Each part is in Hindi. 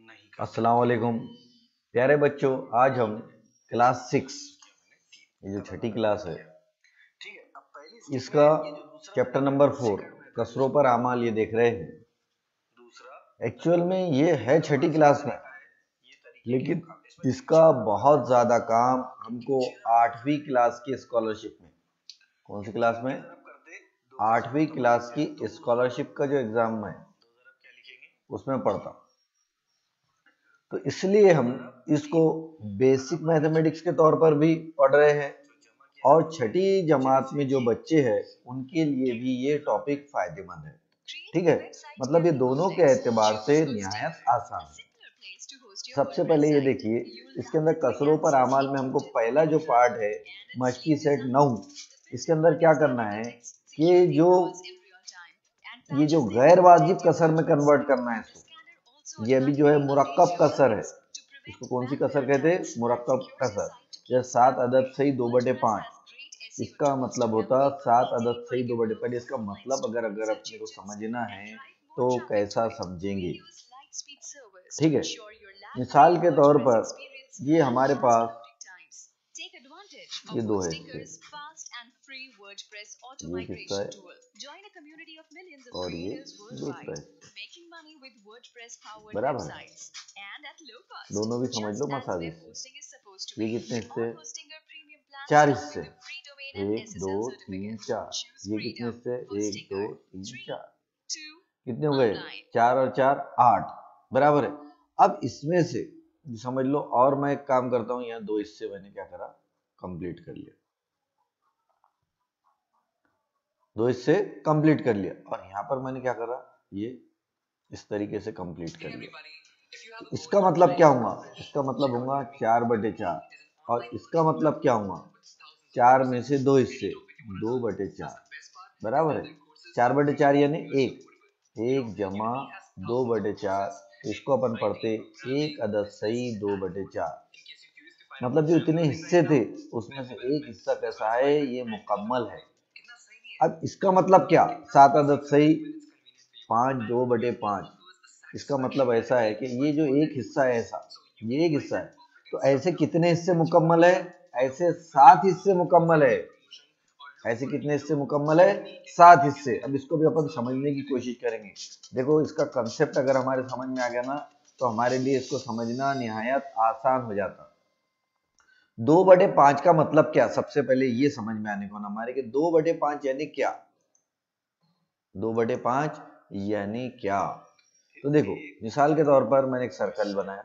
अस्सलाम वालेकुम प्यारे बच्चों। आज हम क्लास 6, ये जो छठी क्लास है, इसका चैप्टर नंबर 4 कसरों पर आमाल ये देख रहे हैं। एक्चुअल में ये है छठी क्लास में, लेकिन इसका बहुत ज़्यादा काम हमको 8वीं क्लास की स्कॉलरशिप में, कौन सी क्लास में, 8वीं क्लास की स्कॉलरशिप का जो एग्ज़ाम है उसमें पढ़ता। तो इसलिए हम इसको बेसिक मैथमेटिक्स के तौर पर भी पढ़ रहे हैं, और छठी जमात में जो बच्चे हैं उनके लिए भी ये टॉपिक फायदेमंद है। ठीक है, मतलब ये दोनों के एतबार से निहायत आसान है। सबसे पहले ये देखिए, इसके अंदर कसरों पर आमाल में हमको पहला जो पार्ट है मशकी सेट 9, इसके अंदर क्या करना है कि ये जो गैर वाजिब कसर में कन्वर्ट करना है इसको। ये अभी जो है मुरक्कब कसर है, इसको कौन सी कसर कहते हैं, मुरक्कब कसर। जैसे 7 अदद सही 2/5, इसका मतलब होता 7 अदद सही 2/5। पहले इसका मतलब अगर अपने को समझना है तो कैसा समझेंगे। ठीक है, मिसाल के तौर पर ये हमारे पास ये दो है, ये किसका है और ये दूसरा है, बराबर। दोनों भी समझ लो मसाले से। ये कितने हिस्से, 4 हिस्से, 1 2 3 4। ये कितने हिस्से, 1 2 3 4, कितने हो गए, 4 और 4 8, बराबर है। अब इसमें से समझ लो, और मैं एक काम करता हूँ, यहाँ 2 हिस्से मैंने क्या करा, कंप्लीट कर लिया, 2 हिस्से कंप्लीट कर लिया, और यहाँ पर मैंने क्या करा, ये इस तरीके से कंप्लीट कर लिया। तो इसका मतलब क्या होगा, इसका मतलब होगा 4/4, और इसका मतलब क्या होगा, 4 में से 2 हिस्से 2/4, बराबर है। 4/4 यानी 1 जमा 2/4, इसको अपन पढ़ते 1 अदद सही 2/4। मतलब जो इतने हिस्से थे उसमें से एक हिस्सा कैसा है, ये मुकम्मल है। अब इसका मतलब क्या, 7 अदद सही 5 2/5, इसका मतलब ऐसा है कि ये जो एक हिस्सा है, ऐसा ये एक हिस्सा है, तो ऐसे कितने हिस्से मुकम्मल है, ऐसे 7 हिस्से मुकम्मल है। ऐसे कितने हिस्से मुकम्मल है, 7 हिस्से। अब इसको भी अपन समझने की कोशिश करेंगे। देखो, इसका कंसेप्ट अगर हमारे समझ में आ गया ना, तो हमारे लिए इसको समझना निहायत आसान हो जाता। 2/5 का मतलब क्या, सबसे पहले ये समझ में आने को ना हमारे कि 2/5 यानी क्या, 2/5 यानी क्या। तो देखो, मिसाल के तौर पर मैंने एक सर्कल बनाया,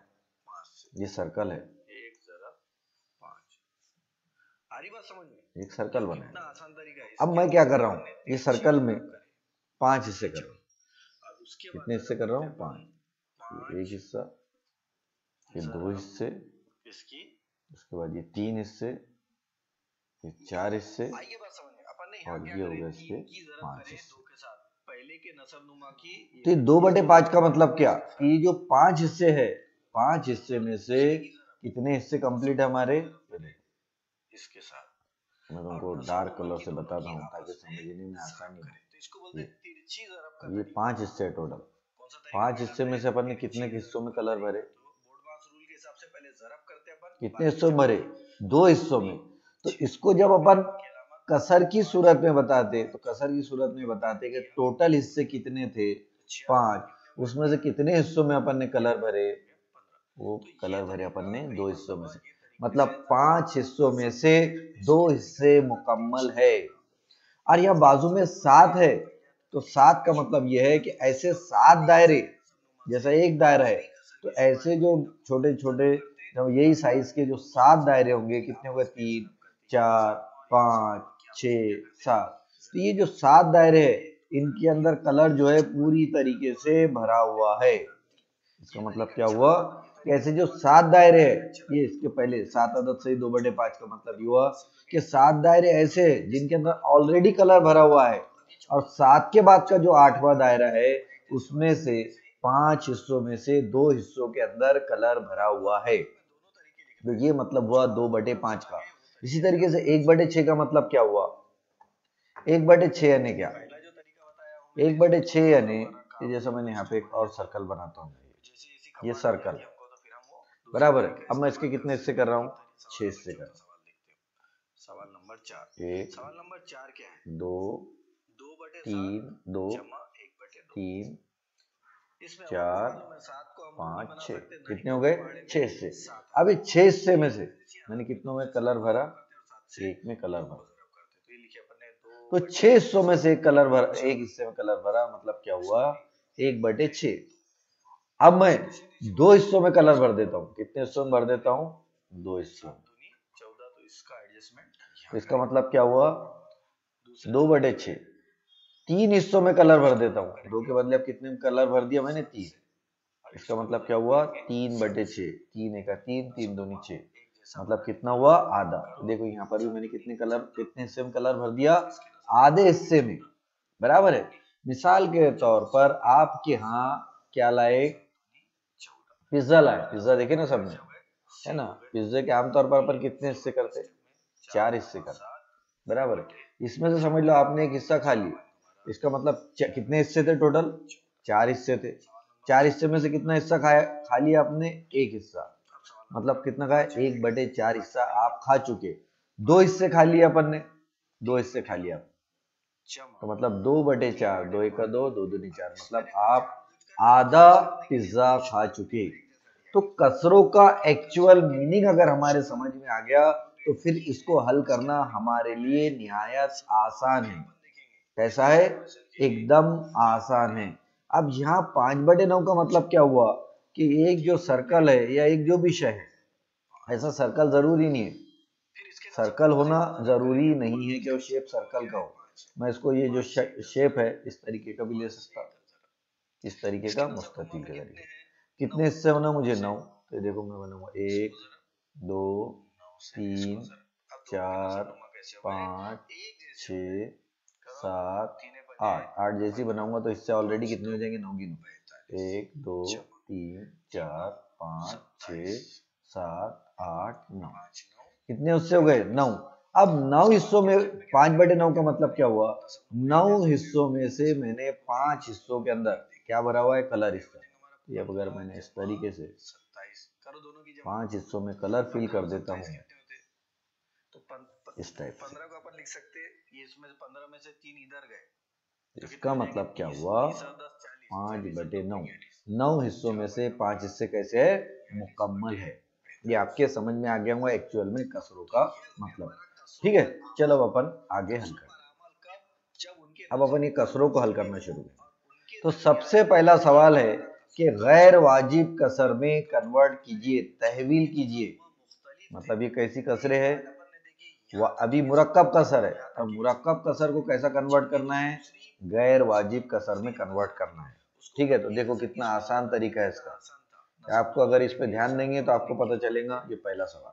ये सर्कल है, एक सर्कल बनाया। अब मैं क्या कर रहा हूँ, ये सर्कल में 5 हिस्से कर रहा हूँ। कितने हिस्से कर रहा हूँ, 5। एक हिस्सा, ये 2 हिस्से, उसके बाद ये 3 हिस्से, ये 4 हिस्से, और ये हो गए इसके 5 हिस्से। तो 2/5 का मतलब क्या, कि ये जो 5 हिस्से है, 5 हिस्से में से कितने हिस्से कंप्लीट है हमारे, इसके साथ मैं तुमको डार्क कलर से बताता हूँ ताकि समझने में आसानी हो। ये 5 हिस्से है टोटल। 5 हिस्से में से अपन ने कितने हिस्सों में कलर भरे, कितने हिस्सों में भरे, 2 हिस्सों में। तो इसको जब अपन कसर की सूरत में बताते, तो कसर की सूरत में बताते कि टोटल हिस्से कितने थे, 5, उसमें से कितने हिस्सों में अपन ने कलर भरे, वो कलर भरे अपन ने 2 हिस्सों में से। मतलब 5 हिस्सों में से 2 हिस्से मुकम्मल है। और यह बाजू में 7 है, तो 7 का मतलब यह है कि ऐसे 7 दायरे, जैसा एक दायरा है, तो ऐसे जो छोटे छोटे जब यही साइज के जो 7 दायरे होंगे, कितने होंगे, 3 4 5 6 7। तो ये जो 7 दायरे है, इनके अंदर कलर जो है पूरी तरीके से भरा हुआ है। इसका मतलब क्या हुआ कि ऐसे जो 7 दायरे है, ये इसके पहले 7 अदद सही 2/5 का मतलब ये हुआ कि 7 दायरे ऐसे हैं जिनके अंदर ऑलरेडी कलर भरा हुआ है, और 7 के बाद का जो 8वां दायरा है, उसमें से 5 हिस्सों में से 2 हिस्सों के अंदर कलर भरा हुआ है। तो ये मतलब हुआ 2/5 का। इसी तरीके से 1/6 का मतलब क्या हुआ, 1/6 यानी क्या, 1/6 यानी जैसा मैंने यहाँ पे एक और सर्कल बनाता हूँ, ये सर्कल बराबर है। अब मैं इसके कितने हिस्से कर रहा हूँ, 6 हिस्से कर रहा हूँ। सवाल नंबर 4। एक, सवाल नंबर 4 क्या है, 2, 3, 2, 3, 4, 5, 6 कितने हो गए, 6 हिस्से। अभी 6 हिस्से में से मैंने कितनों में कलर भरा, एक में कलर भरा, तो 6 हिस्सों में से एक कलर भरा, एक हिस्से में कलर भरा, मतलब क्या हुआ, 1/6। अब मैं 2 हिस्सों में कलर भर देता हूँ, कितने हिस्सों में भर देता हूँ, 2 हिस्सों में, तो इसका मतलब क्या हुआ, 2/6। 3 हिस्सों में कलर भर देता हूँ, 2 के बदले अब कितने में कलर भर दिया मैंने, 3। इसका मतलब क्या हुआ, 3/6, 3 एका 3, 3 दूनी 6, मतलब कितना हुआ, आधा। तो देखो यहाँ पर भी मैंने कितने हिस्से में कलर भर दिया, आधे हिस्से में, बराबर है। मिसाल के तौर पर आपके यहाँ क्या लाए, पिज्जा लाए, पिज्जा देखे ना सबने, है ना, पिज्जे के आमतौर पर अपन कितने हिस्से करते, 4 हिस्से करते, बराबर है। इसमें से समझ लो आपने एक हिस्सा खा लिया, इसका मतलब कितने हिस्से थे टोटल, 4 हिस्से थे। 4 हिस्से में से कितना हिस्सा खा लिया आपने, एक हिस्सा, मतलब कितना खाया, 1/4 हिस्सा आप खा चुके। 2 हिस्से खा लिए अपन ने, 2 हिस्से खा लिया, तो मतलब 2/4, 2 एका 2, 2 दूनी 4, मतलब आप आधा पिज्जा खा चुके। तो कसरों का एक्चुअल मीनिंग अगर हमारे समझ में आ गया तो फिर इसको हल करना हमारे लिए निहायत आसान है। कैसा है, एकदम आसान है। अब यहाँ 5/9 का मतलब क्या हुआ कि एक जो सर्कल है या एक जो विषय है, ऐसा सर्कल जरूरी नहीं है, सर्कल होना जरूरी नहीं है कि वो शेप सर्कल का हो। मैं इसको ये जो शेप है इस तरीके का भी ले सकता, इस तरीके का, मुस्ततिल के तरीके। कितने हिस्से होना मुझे, 9। तो देखो मैं बनाऊंगा 1, 2, 3, 4, 5, 6, 7, 8। 8 जैसी बनाऊंगा तो इससे ऑलरेडी कितने हो जाएंगे, 9 गिनो, 1, 2, 3, 4, 5, 6, 7, 8, 9, कितने उससे हो गए, 9। अब 9 हिस्सों में 5/9 का मतलब क्या हुआ, 9 हिस्सों में से मैंने 5 हिस्सों के अंदर क्या भरा हुआ है, कलर हिस्सा। ये अब अगर मैंने इस तरीके से 5 हिस्सों में कलर फिल कर देता हूँ इस टाइप से, 15 को अपन लिख सकते हैं, ये इसमें 15 में से 3 इधर गए, इसका मतलब क्या हुआ, 5/9, 9 हिस्सों में से 5 हिस्से कैसे है, मुकम्मल है। ये आपके समझ में आ गया होगा एक्चुअल में कसरों का मतलब। ठीक है, चलो अब अपन आगे हल करें। अब अपन ये कसरों को हल करना शुरू करें। तो सबसे पहला सवाल है कि गैर वाजिब कसर में कन्वर्ट कीजिए, तहवील कीजिए। मतलब ये कैसी कसरे है, वह अभी मुरक्कब कसर है, और मुरक्कब कसर को कैसा कन्वर्ट करना है, गैर वाजिब कसर में कन्वर्ट करना है। ठीक है, तो देखो कितना आसान तरीका है इसका, आपको अगर इस पे ध्यान देंगे तो आपको पता चलेगा। ये पहला सवाल,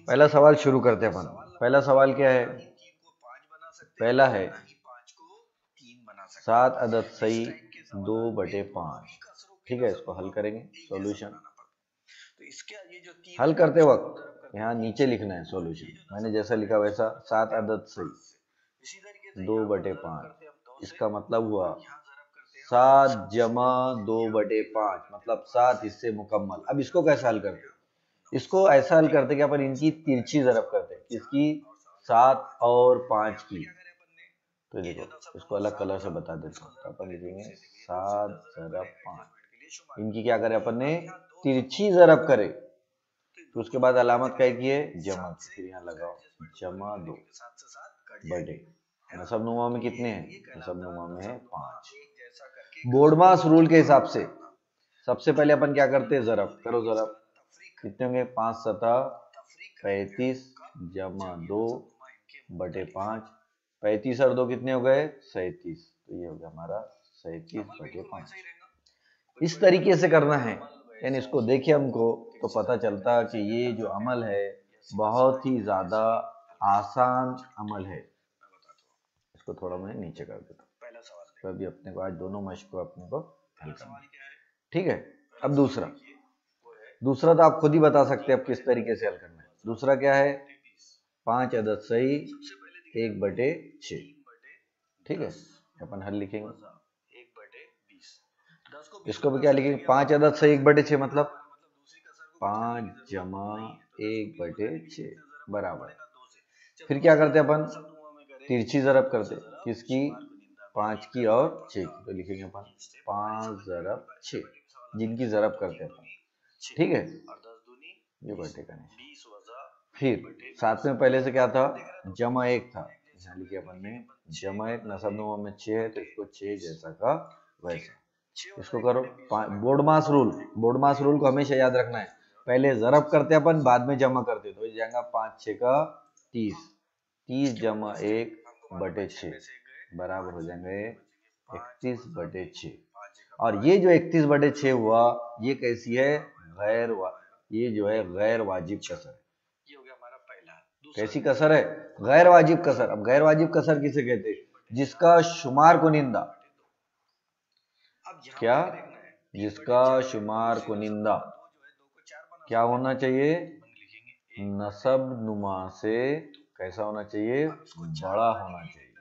पहला सवाल शुरू करते हैं अपन। पहला सवाल क्या है, पहला है 7 अदद सही 2/5। ठीक है, इसको हल करेंगे, सॉल्यूशन हल करते वक्त यहाँ नीचे लिखना है सॉल्यूशन, मैंने जैसा लिखा वैसा। 7 अदद सही 2/5, इसका मतलब हुआ 7 जमा 2/5, मतलब 7 हिस्से मुकम्मल। अब इसको कैसे हल करते, इसको ऐसा हल करते कि अपन इनकी तिरछी ज़रब करते, किसकी, 7 और 5 की। तो देखो इसको अलग कलर से बता देता हूँ, तो अपन लिखेंगे 7 ज़रब 5, इनकी क्या करें अपन ने, तिरछी ज़रब करे, तो उसके बाद अलामत क्या की है, जमा, फिर यहाँ लगाओ जमा 2 बटे नसबनुमा में कितने हैं, नसबनुमा में है 5। बोर्डमास रूल के हिसाब से सबसे पहले अपन क्या करते हैं, ज़रब करो, ज़रब कितने होंगे, 5 सतह 35 जमा 2/5, 35 और 2 कितने हो गए, 37, तो ये हो गया हमारा 37/5। इस तरीके से करना है, यानी इसको देखिए हमको तो पता चलता कि ये जो अमल है बहुत ही ज्यादा आसान अमल है। इसको थोड़ा मैं नीचे कर देता हूँ, तो अभी अपने को आज दोनों मश्क को अपने को हल करना। ठीक है, अब दूसरा तो आप खुद ही बता सकते हैं अब किस तरीके से हल करना है। दूसरा क्या है, 5 अदद सही 1/6। ठीक है, अपन हल लिखेंगे। 10 को 20 इसको भी बता क्या सकते लिखेंगे, हैं, 5 अदद से 1/6 मतलब दूसरी कसर को 5 जमा 1/6 बराबर। दो से। फिर क्या करते हैं अपन, शब्दों में करें तिरछी ज़रब करते, किसकी, शुमार को निंदा में 5 की और 6 की, तो लिखेंगे अपन 5 ज़रब 6, जिनकी ज़रब करते हैं अपन, ठीक है, और 10 दूनी ये बटे का निशान। 20 वजा फिर साथ में पहले से क्या था, जमा 1 था, यहाँ लिखे अपन ने जमा 1, नसब नुमा में 6 है तो इसको 6 जैसा का वैसा। इसको करो बोर्डमास रूल, बोर्डमास रूल को हमेशा याद रखना है, पहले ज़रब करते अपन बाद में जमा करते, तो ये जाएगा 5 6 का 30, 30 जमा 1/6 बराबर हो जाएंगे 31/6। और ये जो 31/6 हुआ, ये कैसी है, ये जो है गैर वाजिब कसर है। ये हो गया हमारा पहला। कैसी कसर है, गैर वाजिब कसर। अब गैर वाजिब कसर किसे कहते हैं, जिसका शुमार कुनिंदा, क्या, जिसका शुमार कुनिंदा क्या होना चाहिए, नसब नुमा से कैसा होना चाहिए, बड़ा होना चाहिए,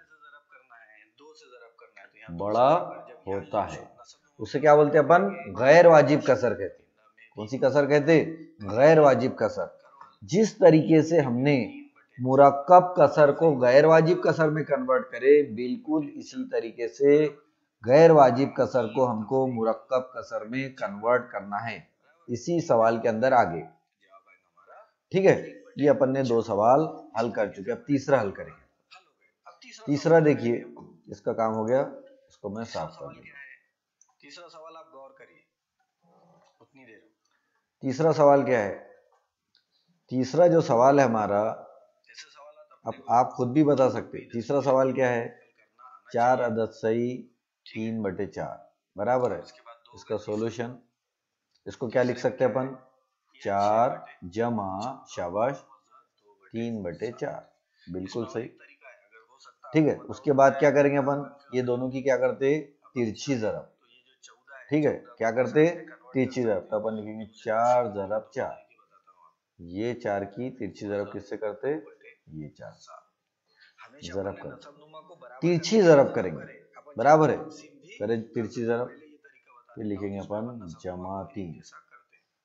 बड़ा होता है, उसे क्या बोलते हैं अपन, गैर वाजिब कसर कहते हैं। कौन सी कसर कहते, गैर वाजिब कसर। जिस तरीके से हमने मुरक्कब कसर को गैर वाजिब कसर में कन्वर्ट करे, बिल्कुल इसी तरीके से गैर वाजिब कसर को हमको मुरक्कब कसर में कन्वर्ट करना है, इसी सवाल के अंदर आगे, ठीक है। ये अपन ने 2 सवाल हल कर चुके, अब तीसरा हल करेंगे। तीसरा देखिए, इसका काम हो गया, इसको मैं साफ कर दूंगा। तीसरा सवाल आप गौर करिए उतनी देर। तीसरा सवाल क्या है, तीसरा जो सवाल है हमारा, अब आप खुद भी बता सकते, तीसरा सवाल क्या है, 4 अदद सही 3/4 बराबर है। इसका सॉल्यूशन, इसको क्या लिख सकते हैं अपन, 4 जमा शाबाश 3/4, बिल्कुल सही, ठीक है। उसके बाद क्या करेंगे अपन, ये दोनों की क्या करते, तिरछी ज़रब, ठीक है, क्या करते, तिरछी ज़रब, तो अपन लिखेंगे 4 ज़रब 4, ये 4 की तिरछी ज़रब किससे करते, ये 4 ज़रब करते, तिरछी ज़रब करेंगे, बराबर है, करें तिरछी ज़रब, फिर लिखेंगे अपन जमा 3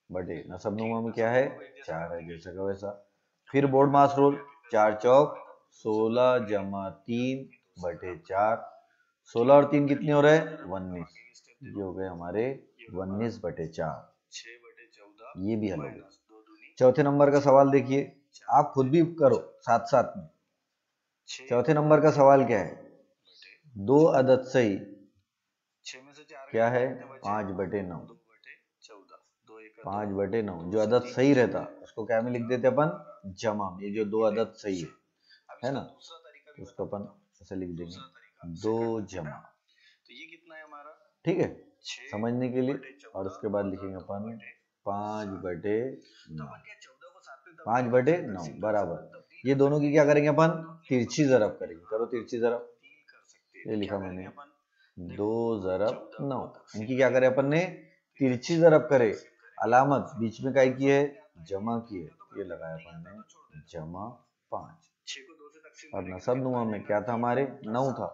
बटे नसब नुमा में क्या है, 4 है, जैसा का वैसा। फिर बोर्ड मास रूल, 4 चौक 16 जमा 3/4, 16 और 3 कितने हो रहे हैं, 19, ये हो गए हमारे 19/4, ये भी हल हो गया। चौथे नंबर का सवाल देखिए, आप खुद भी करो साथ साथ में। चौथे नंबर का सवाल क्या है, 2 अदद सही क्या है, 5/9, 5/9, जो अदद सही रहता उसको क्या में लिख देते अपन, जमा में, ये जो 2 अदद सही है ना, तो उसको अपन ऐसे लिख देंगे 2 जमा, तो ये कितना है हमारा, ठीक है, समझने के लिए। और उसके बाद लिखेंगे अपन 5/9, 5/9 बराबर, ये दोनों की क्या करेंगे अपन, तिरछी ज़रब करेंगे, करो तिरछी ज़रब, ये लिखा मैंने 2 ज़रब 9, इनकी क्या करें अपन ने, तिरछी ज़रब करे, अलामत बीच में क्या की है, जमा की है, ये लगाया अपन ने जमा 5, और नसब नुमा में क्या था हमारे, 9 था,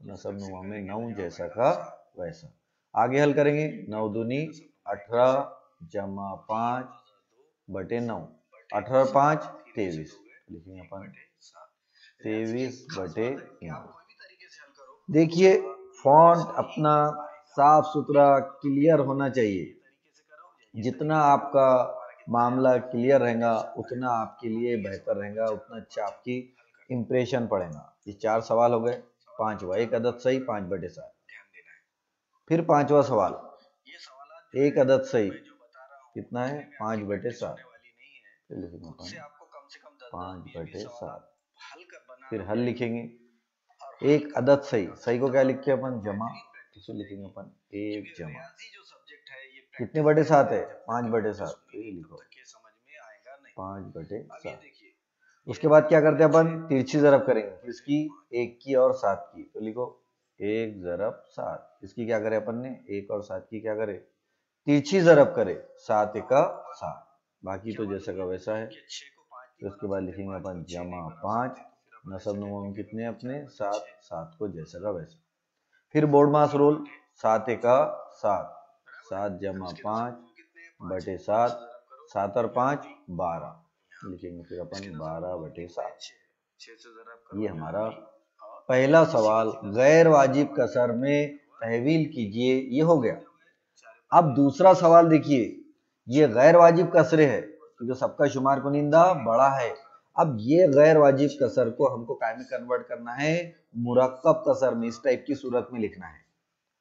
नसब नुमा में 9 जैसा का वैसा। आगे हल करेंगे, 9 दूनी 18 जमा 5/9, 18 और 5 23, लिखेंगे अपन 23/9। देखिए फॉन्ट अपना साफ सुथरा क्लियर होना चाहिए, जितना आपका मामला क्लियर रहेगा उतना आपके लिए बेहतर रहेगा, उतना अच्छा आपकी इम्प्रेशन पड़ेगा। ये 4 सवाल हो गए, 5 हुआ, 1 अदद सही 5/7। फिर 5वां सवाल, 1 अदद सही कितना है, 5/7, 5/7, फिर हल लिखेंगे, 1 अदद सही, सही को क्या लिखे अपन, जमा, इसे लिखेंगे अपन 1 जमा, कितने 7 है, 5/7, तो ये लिखो 5/7। उसके बाद क्या करते हैं अपन, तिरछी ज़रब करेंगे, किसकी, 1 की और 7 की, तो लिखो 1 ज़रब 7, इसकी क्या करें अपन ने, 1 और 7 की क्या करे, तिरछी ज़रब करे, 7 एका 7, बाकी तो जैसा का वैसा है। फिर उसके बाद लिखेंगे अपन जमा 5, नसब नुमा में कितने अपने 7, 7 को जैसा का वैसा। फिर बोर्ड मास रूल, 7 एका 7, 7 जमा 5/7, 7 और 5 12 लिखेंगे फिर अपन 12/7। ये हमारा पहला सवाल गैर वाजिब कसर में तहवील कीजिए, ये हो गया। अब दूसरा सवाल देखिए, ये गैर वाजिब कसरे है क्योंकि सबका शुमार कुनिंदा बड़ा है। अब ये गैर वाजिब कसर को हमको काय में कन्वर्ट करना है, मुरक्कब कसर में, इस टाइप की सूरत में लिखना है।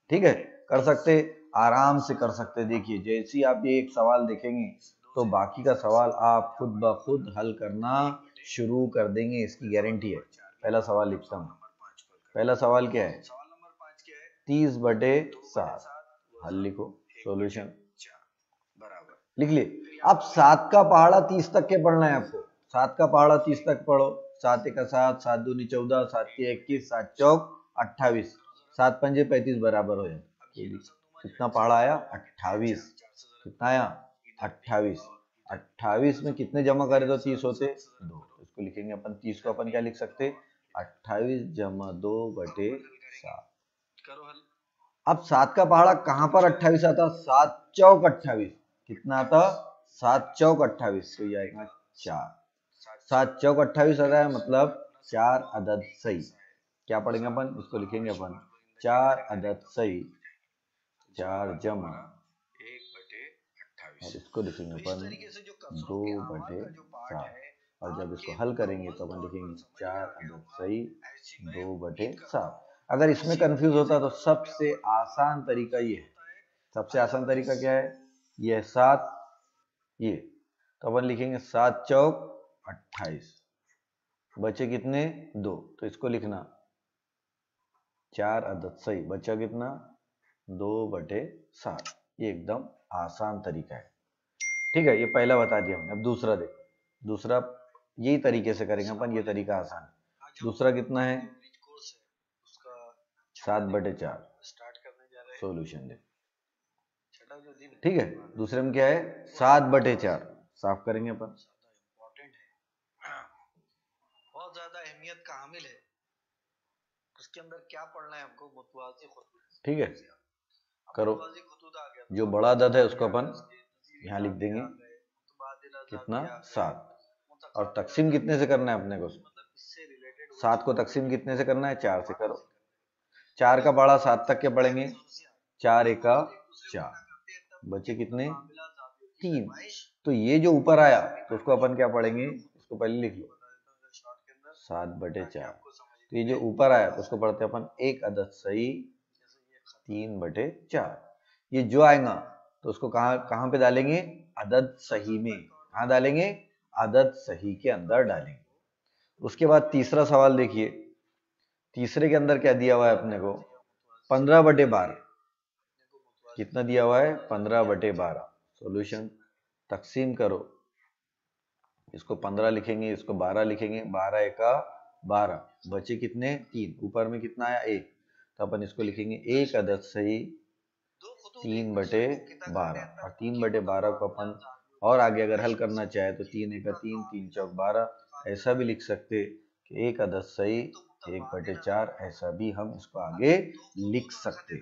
ठीक है, कर सकते, आराम से कर सकते। देखिए जैसे ही आप ये एक सवाल देखेंगे तो बाकी का सवाल आप खुद ब खुद हल करना शुरू कर देंगे, इसकी गारंटी है। पहला सवाल लिखता हूँ। पहला सवाल क्या है, 30/7। हल लिखो, सॉल्यूशन लिख लिए। अब 7 का पहाड़ा 30 तक के पढ़ना है आपको। 7 का पहाड़ा 30 तक पढ़ो। 7 एका 7, 7 दूनी 14, 7 तिया 21, 7 चौक 28, 7 पंजे 35 बराबर हो जाए। कितना पहाड़ा आया, 28। कितना आया, 28। 28 में कितने जमा करे तो 30 होते, 2। इसको लिखेंगे अपन, 30 को अपन क्या लिख सकते, 28 जमा 2/7। अब 7 का पहाड़ा कहां पर 28 आता, 7 चौक 28। कितना आता, 7 चौक 28, तो ये आएगा 4। 7 चौक 28 आता है, मतलब 4 अदद सही। क्या पढ़ेंगे अपन, इसको लिखेंगे अपन 4 अदद सही, 4 जमा 1/28, और इसको लिखेंगे अपन 2/7। और जब इसको हल करेंगे तो अपन लिखेंगे 4 अदद सही 2/7। अगर इसमें कंफ्यूज होता तो सबसे आसान तरीका ये है। सबसे आसान तरीका क्या है, ये है 7, ये तो अपन लिखेंगे 7 चौक 28, बचे कितने, 2। तो इसको लिखना 4 अदद सही, बचा कितना, 2/7। ये एकदम आसान तरीका है। ठीक है, ये पहला बता दिया हमने। अब दूसरा देखो, दूसरा यही तरीके से करेंगे अपन, ये तरीका आसान है। दूसरा कितना है, 7/4। सॉल्यूशन दे। ठीक है, दूसरे में क्या है, 7/4। साफ करेंगे अपन, बहुत ज्यादा अहमियत का हामिल है। उसके अंदर क्या पढ़ना है हमको, मुतवाज़ी खुतूत। ठीक है, करो। जो बड़ा अदद है उसको अपन यहाँ लिख देंगे, कितना, 7। और तकसीम कितने से करना है अपने को, 7 को तकसीम कितने से करना है, 4 से करो। 4 का पहाड़ा 7 तक के पढ़ेंगे, 4 एका 4, बचे कितने, 3। तो ये जो ऊपर आया तो उसको अपन क्या पढ़ेंगे, इसको पहले लिख लो 7/4। तो ये जो ऊपर आया तो उसको पढ़ते अपन 1 अदद सही 3/4। ये जो आएगा तो उसको कहाँ पे डालेंगे, अदद सही में। कहाँ डालेंगे, अदद सही के अंदर डालेंगे। उसके बाद तीसरा सवाल देखिए, तीसरे के अंदर क्या दिया हुआ है अपने को, 15/12। कितना दिया हुआ है, 15/12। सॉल्यूशन, तकसीम करो। इसको 15 लिखेंगे, इसको 12 लिखेंगे, 12 एका 12, बचे कितने, 3। ऊपर में कितना आया, 1। तो अपन इसको लिखेंगे 1 अदद सही 3/12। और 3/12 को अपन और आगे अगर हल करना चाहे तो 3 एका 3, 3 चौक 12, ऐसा भी लिख सकते कि 1 अदद सही 1/4, ऐसा भी हम इसको आगे लिख सकते।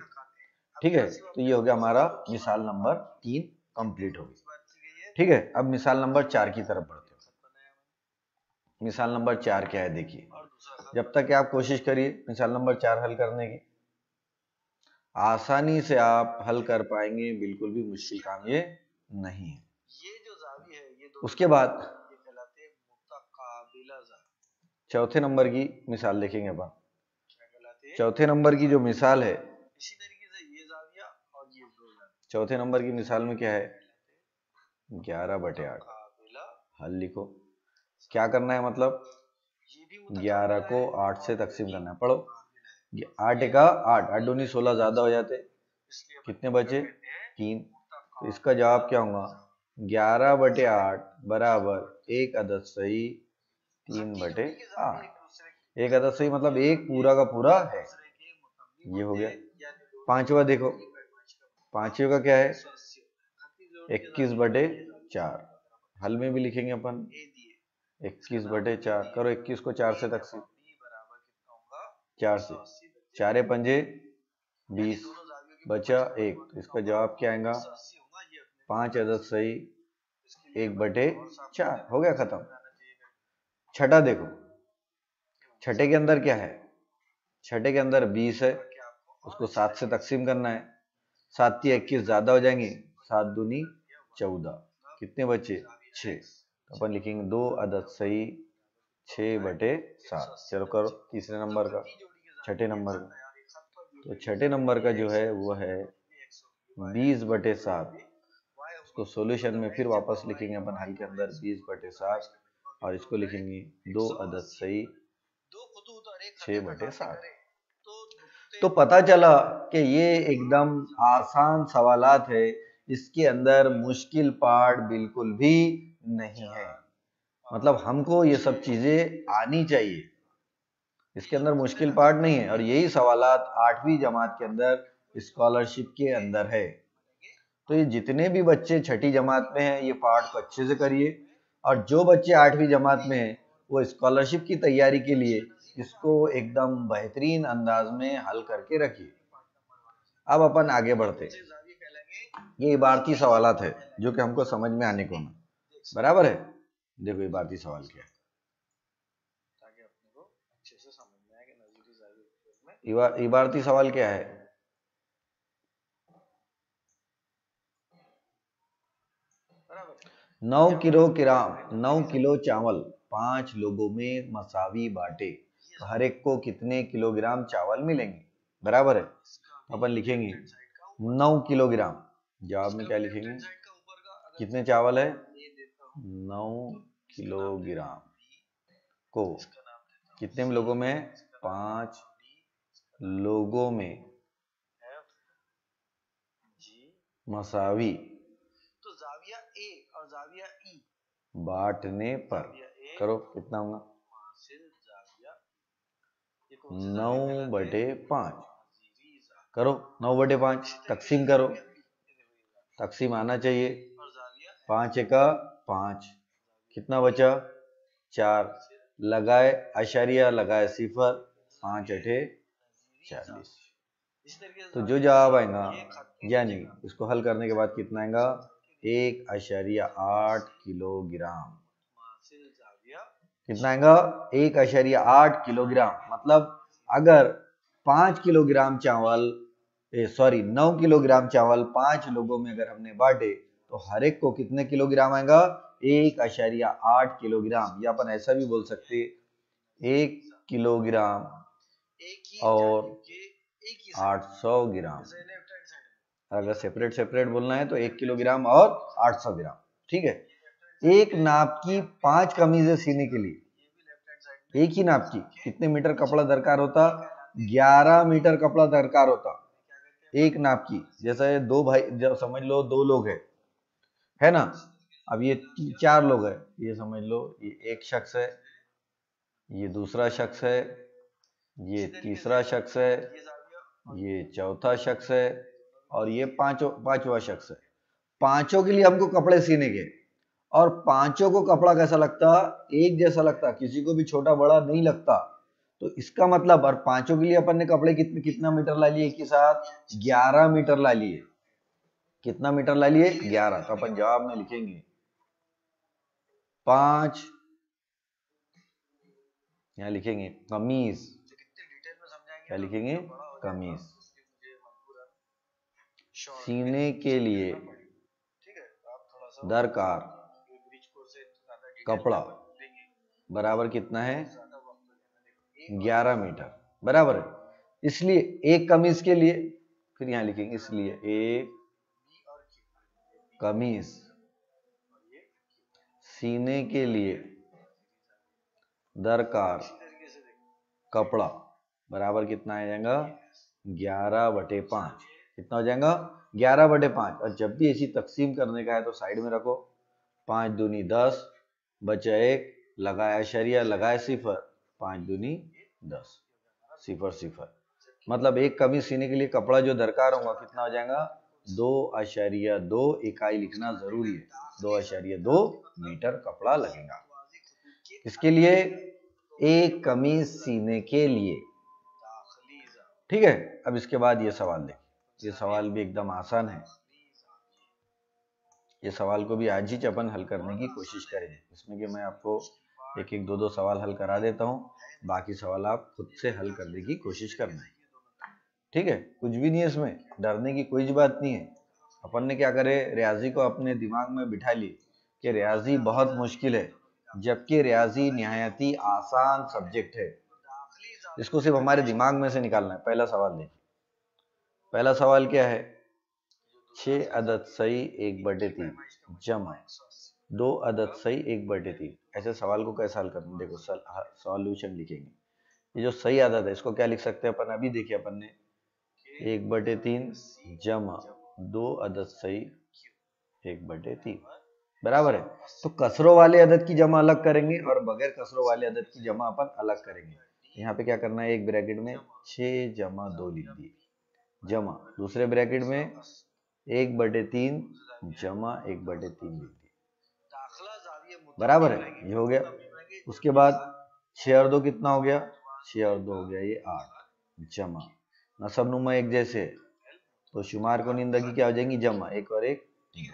ठीक है, तो ये हो गया हमारा मिसाल नंबर 3 कंप्लीट हो गई। ठीक है, अब मिसाल नंबर 4 की तरफ बढ़ते हैं। मिसाल नंबर 4 क्या है, देखिए। जब तक आप कोशिश करिए मिसाल नंबर 4 हल करने की, आसानी से आप हल कर पाएंगे, बिल्कुल भी मुश्किल काम ये नहीं है। उसके बाद चौथे नंबर की मिसाल देखेंगे अपन। चौथे नंबर की जो मिसाल है, चौथे नंबर की मिसाल में क्या है, 11/8। हल लिखो। क्या करना है, मतलब 11 को 8 से तकसीम करना है। पढ़ो, 8 एका 8, 8 दूनी 16, ज्यादा हो जाते, कितने बचे, 3। तो इसका जवाब क्या होगा, 11/8 बराबर 1 अदद सही 3/8। 1 अदद सही मतलब 1 पूरा का पूरा है। ये हो गया। पांचवा देखो, पांचवे का क्या है, 21/4। हल में भी लिखेंगे अपन 21/4। करो 21 को 4 से तकसीम, 4 से 4 पंजे 20, बचा 1, तो इसका जवाब क्या आएगा? 5 अदद सही 1/4, हो गया खत्म। छठा देखो, छठे के अंदर क्या है? छठे के अंदर 20 है, उसको 7 से तकसीम करना है। 7 × 21 ज्यादा हो जाएंगे, 7 दूनी 14, कितने बचे? 6। तो अपन लिखेंगे 2 अदद सही 6/7। चलो करो तीसरे नंबर का, छठे नंबर का। तो छठे नंबर का जो है वो है 20/7। उसको सॉल्यूशन में फिर वापस लिखेंगे अपन हल के अंदर 20/7, और इसको लिखेंगे 2 अदद सही 6/7। तो पता चला कि ये एकदम आसान सवालात है, इसके अंदर मुश्किल पार्ट बिल्कुल भी नहीं है। मतलब हमको ये सब चीजें आनी चाहिए, इसके अंदर मुश्किल पार्ट नहीं है। और यही सवालात 8वीं जमात के अंदर स्कॉलरशिप के अंदर है। तो ये जितने भी बच्चे छठी जमात में हैं, ये पार्ट को अच्छे से करिए, और जो बच्चे 8वीं जमात में हैं वो स्कॉलरशिप की तैयारी के लिए इसको एकदम बेहतरीन अंदाज में हल करके रखिए। अब अपन आगे बढ़ते, ये इबारती सवालात है जो कि हमको समझ में आने को ना, बराबर है। देखो इबारती सवाल क्या है, इबारती सवाल क्या है? नौ किलो चावल 5 लोगों में मसावी बांटे, तो हर एक को कितने किलोग्राम चावल मिलेंगे? बराबर है। अपन लिखेंगे 9 किलोग्राम। जवाब में क्या लिखेंगे? कितने चावल है? 9 किलोग्राम को कितने लोगों में? 5 लोगों में मसावी तो जाविया ए और जाविया ई बांटने पर करो कितना होगा? 9/5 करो, 9/5 तकसीम करो, तकसीम आना चाहिए। 5 × 5 कितना बचा? 4, लगाए अशरिया लगाए सिफर, 5 × 8 = 40। तो जो जवाब आएगा, यानी इसको हल करने के बाद कितना आएगा? 1.8 किलोग्राम। कितना आएगा? 1.8 किलोग्राम। मतलब अगर 5 किलोग्राम चावल 9 किलोग्राम चावल 5 लोगों में अगर हमने बांटे, तो हर एक को कितने किलोग्राम आएगा? 1.8 किलोग्राम। या अपन ऐसा भी बोल सकते 1 किलोग्राम और 800 ग्राम। अगर सेपरेट सेपरेट बोलना है तो 1 किलोग्राम और 800 ग्राम। ठीक है। एक नाप की 5 कमीजें सीने के लिए, एक ही नाप की कितने मीटर कपड़ा दरकार होता? 11 मीटर कपड़ा दरकार होता एक नाप की। जैसे दो भाई, जब समझ लो 2 लोग है ना। अब ये 4 लोग है, ये समझ लो ये एक शख्स है, ये दूसरा शख्स है, ये तीसरा शख्स है, ये चौथा शख्स है, और ये पांचवा शख्स है। पांचों के लिए हमको कपड़े सीने के, और पांचों को कपड़ा कैसा लगता? एक जैसा लगता, किसी को भी छोटा बड़ा नहीं लगता। तो इसका मतलब, और पांचों के लिए अपन ने कपड़े कितना मीटर ला लिए? एक ही साथ 11 मीटर ला लिए। कितना मीटर ला लिए? 11। तो अपन जवाब में लिखेंगे 5, यहां लिखेंगे कमीज। क्या लिखेंगे? कमीज सीने के लिए दरकार कपड़ा बराबर कितना है? 11 मीटर, बराबर है। इसलिए एक कमीज के लिए, फिर यहां लिखेंगे इसलिए एक कमीज सीने के लिए दरकार कपड़ा बराबर कितना आ जाएगा? 11/5। कितना हो जाएगा? 11/5। और जब भी ऐसी तकसीम करने का है तो साइड में रखो, 5 दूनी 10, बचा 1, लगाया अशरिया लगाए सिफर, 5 दूनी 10, सिफर सिफर। मतलब एक कमीज सीने के लिए कपड़ा जो दरकार होगा कितना हो जाएगा? 2.2 इकाई लिखना जरूरी है। 2.2 मीटर कपड़ा लगेगा। इसके लिए एक कमीज सीने के लिए। ठीक है। अब इसके बाद ये सवाल देखिए, ये सवाल भी एकदम आसान है। ये सवाल को भी आज ही अपन हल करने की कोशिश करेंगे, इसमें कि मैं आपको एक एक दो सवाल हल करा देता हूँ, बाकी सवाल आप खुद से हल करने की कोशिश करना है। ठीक है, कुछ भी नहीं है इसमें, डरने की कोई बात नहीं है। अपन ने क्या करे, रियाजी को अपने दिमाग में बिठा ली कि रियाजी बहुत मुश्किल है, जबकि रियाजी निहायती आसान सब्जेक्ट है। इसको सिर्फ हमारे दिमाग में से निकालना है। पहला सवाल देखिए, पहला सवाल क्या है, 6 अदद सही 1/3 जमा 2 अदद सही 1/3। ऐसे सवाल को कैसे हल करना, देखो सॉल्यूशन लिखेंगे। ये जो सही आदत है इसको क्या लिख सकते हैं अपन, अभी देखिए अपन ने 1/3 जमा 2 अदद सही 1/3 बराबर है। तो कसरों वाले अदद की जमा अलग करेंगे और बगैर कसरों वाले अदद की जमा अपन अलग करेंगे। यहाँ पे क्या करना है, एक ब्रैकेट में 6 जमा 2 लिख दिए, जमा दूसरे ब्रैकेट में 1/3 जमा 1/3 लिख दिए, बराबर है, ये हो गया। उसके बाद 6 और 2 कितना हो गया, 6 और 2 हो गया ये 8 जमा नसब नुमा एक जैसे, तो शुमार को निंदा की क्या हो जाएंगी, जमा 1 और 1 2।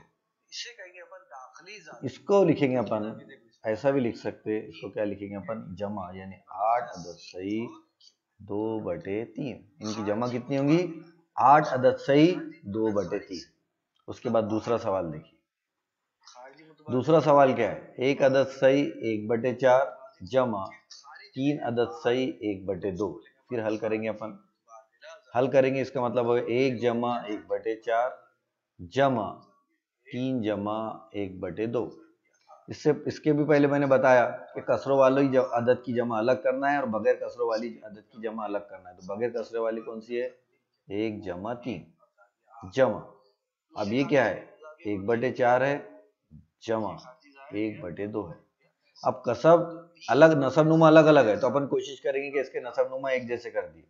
इसको लिखेंगे अपन, ऐसा भी लिख सकते हैं, इसको क्या लिखेंगे अपन, जमा यानी 8 अदद सही 2/3। इनकी जमा कितनी होंगी, 8 अदद सही 2/3। उसके बाद दूसरा सवाल देखिए, दूसरा सवाल क्या है, 1 अदद सही 1/4 जमा 3 अदद सही 1/2। फिर हल करेंगे अपन, हल करेंगे इसका मतलब है 1 जमा 1/4 जमा 3 जमा 1/2। इसके भी पहले मैंने बताया कि कसरों वाली अदद की जमा अलग करना है और बगैर कसरों वाली अदद की जमा अलग करना है। तो बगैर कसरों वाली कौन सी है, 1 जमा 3 जमा, अब ये क्या है, 1/4 है जमा 1/2 है। अब कसब अलग नसब नुमा अलग अलग है, तो अपन कोशिश करेंगे कि इसके नसब नुमा एक जैसे कर दिए।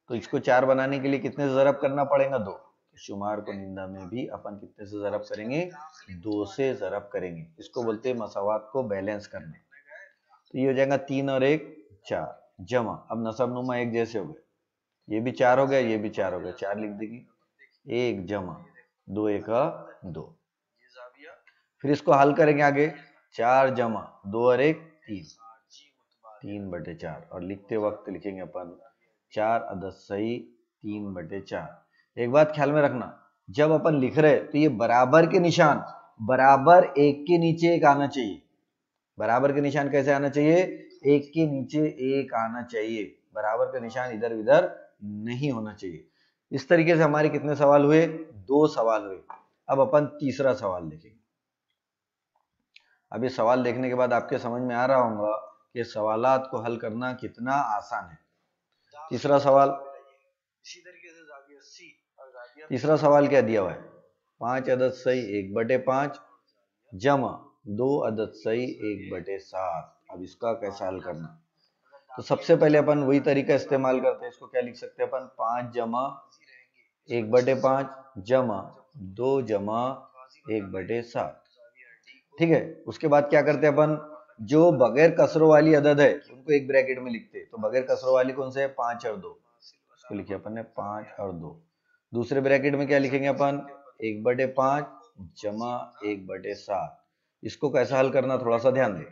तो इसको 4 बनाने के लिए कितने से ज़रब करना पड़ेगा, 2। शुमार को निंदा में भी अपन कितने से ज़रब करेंगे, 2 से ज़रब करेंगे। इसको बोलते हैं मसावात को बैलेंस करना। तो ये हो जाएगा 3 और 1 4 जमा, अब नसब नुमा एक जैसे हो गए, ये भी 4 हो गया, ये भी 4 हो गया, 4 लिख देंगे, 1 जमा 2 1 2। फिर इसको हल करेंगे आगे, 4 जमा 2 और 1 3 3/4, और लिखते वक्त लिखेंगे अपन 4 अदद सही 3/4। एक बात ख्याल में रखना, जब अपन लिख रहे तो ये बराबर के निशान बराबर एक के नीचे एक आना चाहिए। बराबर के निशान कैसे आना चाहिए, एक के नीचे एक आना चाहिए, बराबर का निशान इधर उधर नहीं होना चाहिए। इस तरीके से हमारे कितने सवाल हुए, 2 सवाल हुए। अब अपन तीसरा सवाल देखेंगे। अब ये सवाल देखने के बाद आपके समझ में आ रहा होगा कि सवालात को हल करना कितना आसान है। तीसरा सवाल, तीसरा सवाल क्या दिया हुआ है, 5 अदद सही 1/5 जमा 2 अदद सही 1/7। अब इसका कैसा हल करना, तो सबसे पहले अपन वही तरीका इस्तेमाल करते हैं। इसको क्या लिख सकते हैं अपन, 5 जमा 1/5 जमा 2 जमा 1/7। ठीक है, उसके बाद क्या करते हैं अपन, जो बगैर कसरों वाली अदद है उनको एक ब्रैकेट में लिखते हैं। तो बगैर कसरों वाली कौन से है, 5 और 2, इसको लिखे अपन ने 5 और 2। दूसरे ब्रैकेट में क्या लिखेंगे अपन, 1/5 जमा 1/7। इसको कैसा हल करना थोड़ा सा ध्यान दें।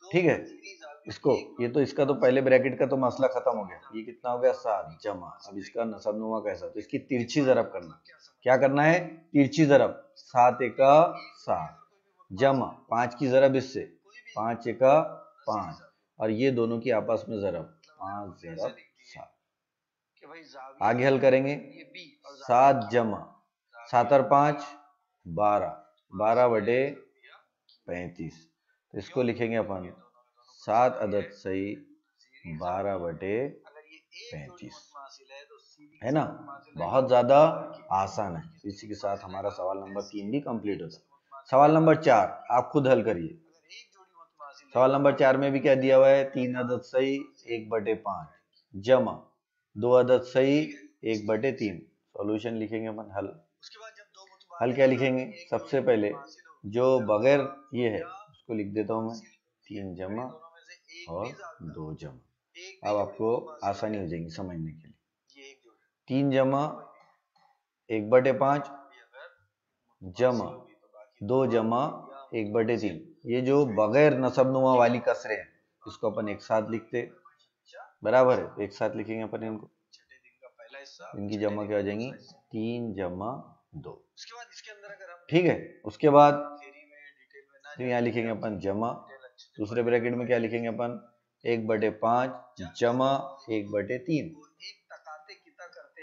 ठीक है, इसको ये तो इसका तो पहले ब्रैकेट का तो मसला खत्म हो गया, ये कितना हो गया 7 जमा, अब इसका नसब नुमा कैसा, तो इसकी तिरछी ज़रब करना। क्या करना है, तिरछी ज़रब, 7 1 7 जमा 5 की ज़रब इससे 5 1 5, और ये दोनों की आपस में ज़रब 5 ज़रब 7। आगे हल करेंगे, 7 जमा 7 और 5 12 12/35। तो इसको लिखेंगे अपन 7 अदद सही 12/35, है ना, बहुत ज्यादा आसान है। इसी के साथ हमारा सवाल नंबर 3 भी कंप्लीट होता है। सवाल नंबर 4 आप खुद हल करिए। सवाल नंबर 4 में भी क्या दिया हुआ है, 3 अदद सही 1/5 जमा 2 अदद सही 1/3। सॉल्यूशन लिखेंगे अपन, हल क्या लिखेंगे, सबसे पहले जो बगैर ये है उसको लिख देता हूं मैं, 3 जमा और 2 जमा। अब आपको आसानी हो जाएगी समझने के लिए। 3 जमा 1/5 जमा 2 जमा 1/3। ये जो बगैर नसबनुमा वाली कसरे हैं इसको अपन एक साथ लिखते, बराबर है, एक साथ लिखेंगे अपन इनको। इनकी जमा क्या हो जाएंगी 3 जमा 2। ठीक है, उसके बाद फिर यहाँ लिखेंगे अपन जमा, दूसरे ब्रैकेट में क्या लिखेंगे अपन 1/5 जमा 1/3।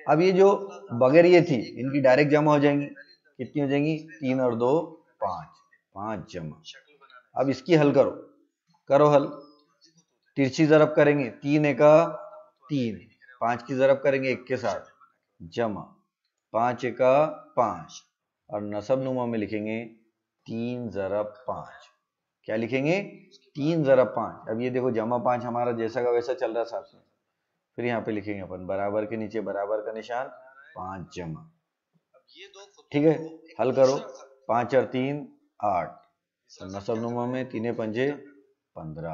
अब ये जो बगैर ये थी इनकी डायरेक्ट जमा हो जाएंगी, कितनी हो जाएंगी 3 और 2 5 जमा। अब इसकी हल करो हल, तिरछी ज़रब करेंगे 3 एका 3, 5 की ज़रब करेंगे 1 के साथ जमा 5 एका 5 और नसब नुमा में लिखेंगे 3 ज़रब 5। क्या लिखेंगे 3 ज़रब 5। अब ये देखो जमा 5 हमारा जैसा का वैसा चल रहा साथ में, फिर यहाँ पे लिखेंगे अपन बराबर के नीचे बराबर का निशान 5 जमा। ठीक है, हल करो 5 और 3 8, तो नसब नुमा में 3 पंजे 15।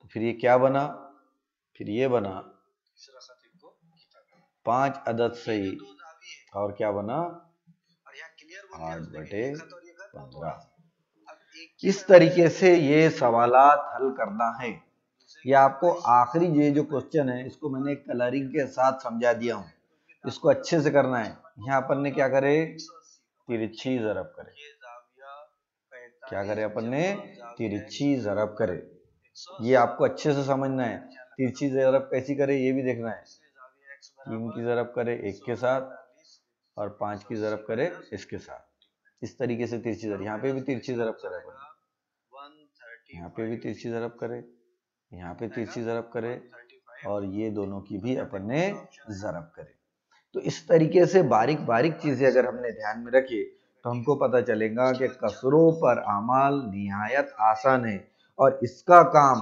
तो फिर ये क्या बना, फिर ये बना 5 अदद सही और क्या बना 8/15। इस तरीके से ये सवालात हल करना है। ये आपको आखिरी ये जो क्वेश्चन है इसको मैंने कलरिंग के साथ समझा दिया हूँ, इसको अच्छे से करना है। यहाँ अपन ने क्या करे तिरछी ज़रब करे, क्या करे अपन ने तिरछी ज़रब करे, ये आपको अच्छे से समझना है। तिरछी ज़रब कैसी करे ये भी देखना है, 3 की ज़रब करे 1 के साथ और 5 की ज़रब करे इसके साथ, इस तरीके से तिरछी ज़रब। यहाँ पे भी तिरछी ज़रब करे अपन, यहाँ पे भी तिरछी ज़रब करे, यहाँ पे तिरछी ज़रब करे और ये दोनों की भी अपन ने ज़रब करे। तो इस तरीके से बारीक बारीक चीजें अगर हमने ध्यान में रखी तो हमको पता चलेगा कि कसरों पर अमाल निहायत आसान है और इसका काम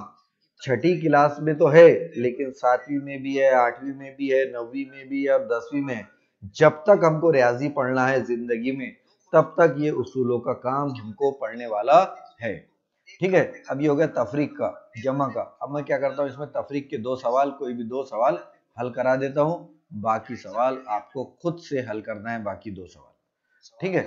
छठी क्लास में तो है लेकिन 7वीं में भी है, 8वीं में भी है, 9वीं में भी है और 10वीं में। जब तक हमको रियाजी पढ़ना है जिंदगी में तब तक ये उसूलों का काम हमको पढ़ने वाला है। ठीक है, अब ये हो गया तफरीक का, जमा का। अब मैं क्या करता हूँ इसमें तफरीक के 2 सवाल, कोई भी 2 सवाल हल करा देता हूँ, बाकी सवाल आपको खुद से हल करना है, बाकी 2 सवाल। ठीक है।